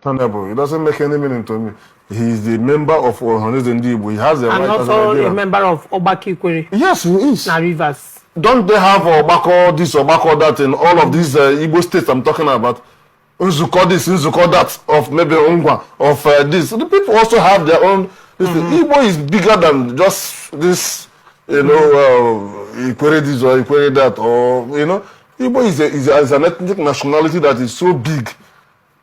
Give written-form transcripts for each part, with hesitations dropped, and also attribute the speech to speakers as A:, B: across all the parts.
A: Honorable, it doesn't make any meaning to me. He is the member of Ohanese Igbo. He has a right as an
B: also
A: idea.
B: a member of Obaki Ikwerre.
A: Yes, he is.
B: Na Rivers.
A: Don't they have Obako this, Obako that in all of these Igbo states I'm talking about? Nzuko this, Nzuko that, of maybe Ungwa, of this. The people also have their own. Igbo is bigger than just this, Ikwerre this or Ikwerre that, or, Igbo is an ethnic nationality that is so big.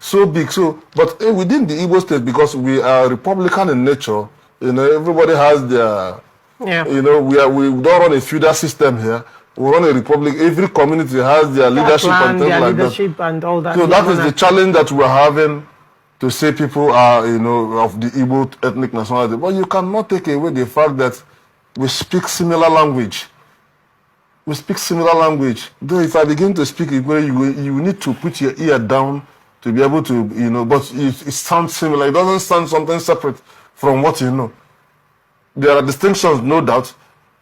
A: So big. But within the Igbo state, because we are Republican in nature, everybody has their, we don't run a feudal system here. We run a republic. Every community has their leadership and things like
B: leadership
A: that.
B: And all that.
A: So that is the challenge that we're having, to say people are, of the Igbo ethnic nationality. But you cannot take away the fact that we speak similar language. We speak similar language. Though if I begin to speak Ikwerre, you need to put your ear down to be able to, but it sounds similar. It doesn't sound something separate from what you know. There are distinctions, no doubt,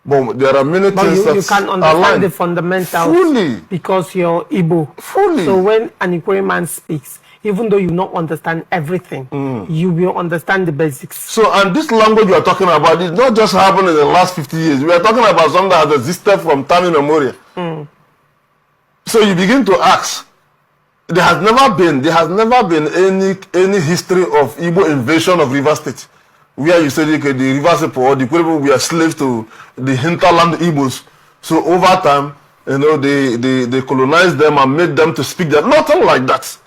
A: but there are many things that
B: you can understand the fundamentals
A: fully
B: because you're Igbo.
A: Fully.
B: So when an Ikwerre man speaks, even though you don't understand everything, you will understand the basics.
A: So, and this language we are talking about is not just happened in the last 50 years. We are talking about something that has existed from time immemorial. So you begin to ask, there has never been any history of Igbo invasion of Rivers State, where you said the Rivers people or the people were slaves to the hinterland Igbos. So over time, they colonized them and made them to speak that. Nothing like that.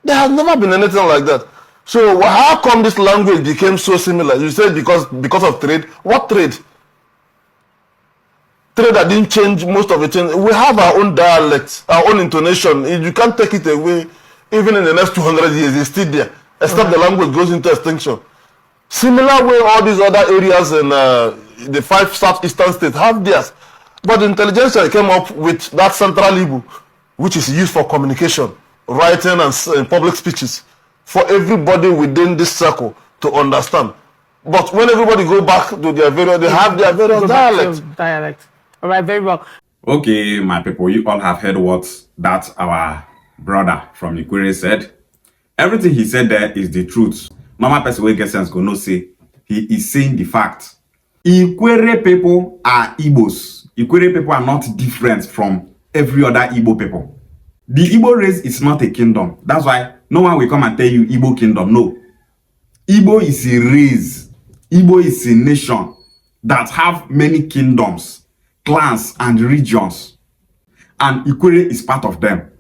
A: There has never been anything like that. So how come this language became so similar? You said because of trade. What trade? Trade that didn't change most of the things. We have our own dialects, our own intonation. You can't take it away. Even in the next 200 years, it's still there. Except the language goes into extinction. Similar way, all these other areas in the 5 southeastern states have theirs. But the intelligentsia came up with that central Igbo, which is used for communication, writing and public speeches, for everybody within this circle to understand. But when everybody go back to their various, they have their various
B: dialects. All right, very well.
C: Okay, my people, you all have heard what that our brother from Ikwerre said. Everything he said there is the truth. Normal person will get sense gonna say he is saying the fact. Ikwerre people are Igbos. Ikwerre people are not different from every other Igbo people. The Igbo race is not a kingdom. That's why no one will come and tell you Igbo kingdom. No. Igbo is a race. Igbo is a nation that have many kingdoms, clans, and regions. And Ikwerre is part of them.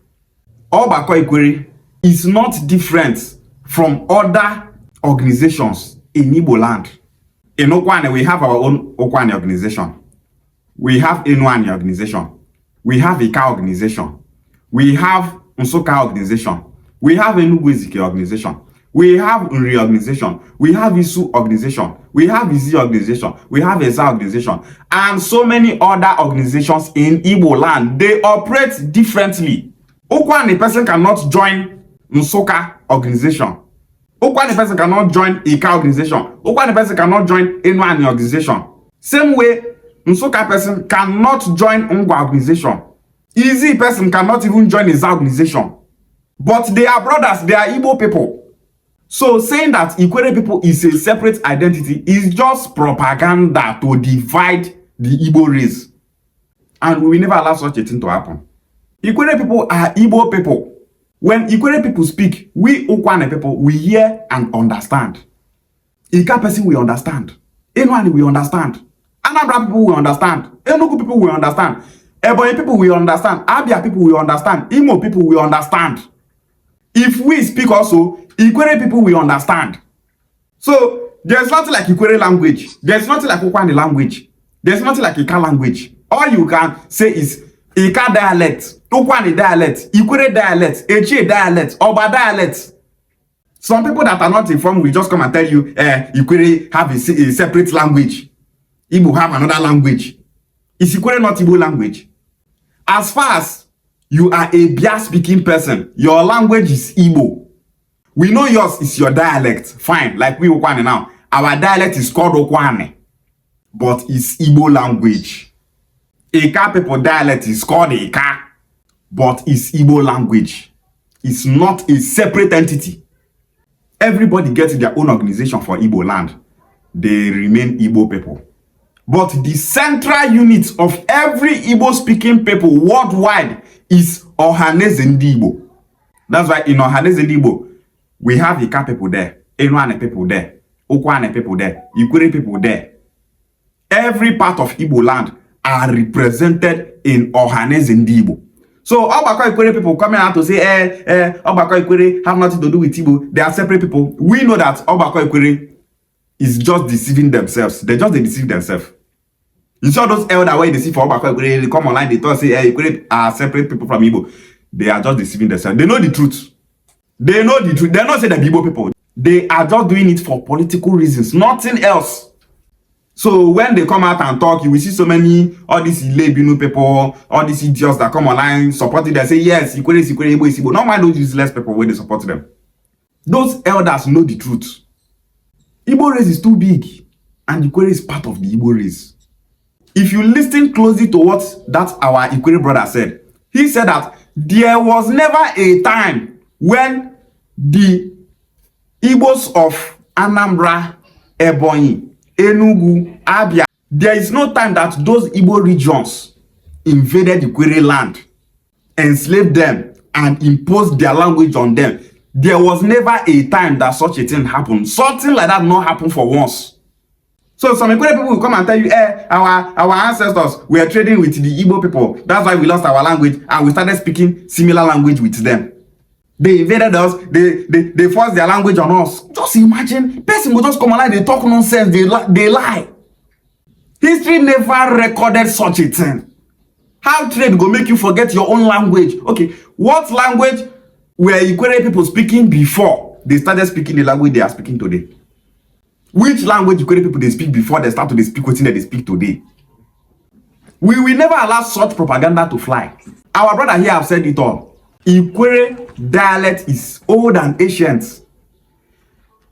C: Obako Ikwerre is not different from other organizations in Igbo land. In Okwane, we have our own Okwane organization. We have Enuani organization. We have Ika organization. We have Nsoka organization. We have Enugu Ezike organization. We have Nri organization. We have Isu organization. We have Izi organization. We have Eza organization. And so many other organizations in Igbo land. They operate differently. Okwane person cannot join Nsoka organization. Okwane person cannot join Ika organization. Okwane person cannot join Enuani organization. Same way, Nsoka person cannot join Ngwa organization. Easy person cannot even join his organization. But they are brothers, they are Igbo people. So saying that Ikwerre people is a separate identity is just propaganda to divide the Igbo race. And we will never allow such a thing to happen. Ikwerre people are Igbo people. When Ikwerre people speak, we Okwane people, we hear and understand. Ika person we understand. Enuani we understand. Anambra people we understand. Enugu people we understand. Ebonyi people we understand. Abia people we understand. Imo people we understand. If we speak also, Ikwerre people we understand. So there's nothing like Ikwerre language. There's nothing like Okwane language. There's nothing like Ika language. All you can say is Ika dialect, Okwane dialect, Ikwerre dialect, Eche dialect, Oba dialect. Some people that are not informed will just come and tell you, Ikwerre have a separate language. Igbo have another language. Is Ikwerre not Igbo language? As far as you are a Bia speaking person, your language is Igbo. We know yours is your dialect. Fine, like we Okwane now. Our dialect is called Okwane, but it's Igbo language. Ika people dialect is called Ika, but it's Igbo language. is not a separate entity. Everybody gets their own organization for Igbo land. They remain Igbo people. But the central unit of every Igbo-speaking people worldwide is Ohaneze Ndi Igbo. That's why in Ohaneze Ndi Igbo, we have Ika people there, Enuane people there, Ukwane people there, Ikwerre people there. Every part of Igbo land are represented in Ohaneze Ndi Igbo. So Obako Ikwerre people coming out to say, Obako Ikwerre have nothing to do with Igbo. They are separate people. We know that Obako Ikwerre is just deceiving themselves. They deceive themselves. You saw those elders where they see for Obako Ikwerre, they come online, they talk, say, Ikwerre are separate people from Igbo. They are just deceiving themselves. They know the truth. They know the truth. They're not saying they're Igbo people. They are just doing it for political reasons, nothing else. So when they come out and talk, you will see so many, all these Ilebinu people, all these idiots that come online supporting them, say, yes, Ikwerre is Ikwerre, Igbo is Igbo. Not mind those useless people when they support them. Those elders know the truth. Igbo race is too big, and Ikwerre is part of the Igbo race. If you listen closely to what that our Ikwerre brother said, he said that there was never a time when the Igbos of Anambra, Ebonyi, Enugu, Abia, there is no time that those Igbo regions invaded the Ikwerre land, enslaved them, and imposed their language on them. There was never a time that such a thing happened. Something like that not happen for once. So some Ikwerre people will come and tell you, our ancestors were trading with the Igbo people. That's why we lost our language and we started speaking similar language with them. They invaded us, they forced their language on us. Just imagine, person will just come online, they talk nonsense, they lie. History never recorded such a thing. How trade go make you forget your own language? Okay, what language were Ikwerre people speaking before they started speaking the language they are speaking today? Which language Ikwerre people they speak before they start to speak what they speak today? We will never allow such propaganda to fly. Our brother here have said it all. Ikwerre dialect is old and ancient.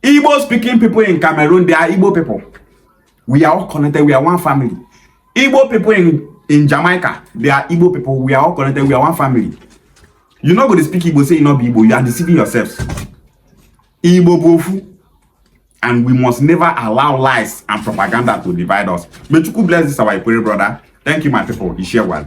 C: Igbo speaking people in Cameroon, they are Igbo people. We are all connected, we are one family. Igbo people in Jamaica, they are Igbo people, we are all connected, we are one family. You're not going to speak Igbo, say you're not Igbo, you are deceiving yourselves. Igbo bofu. And we must never allow lies and propaganda to divide us. May you bless this our Ikwerre brother. Thank you, my people. Ishia well.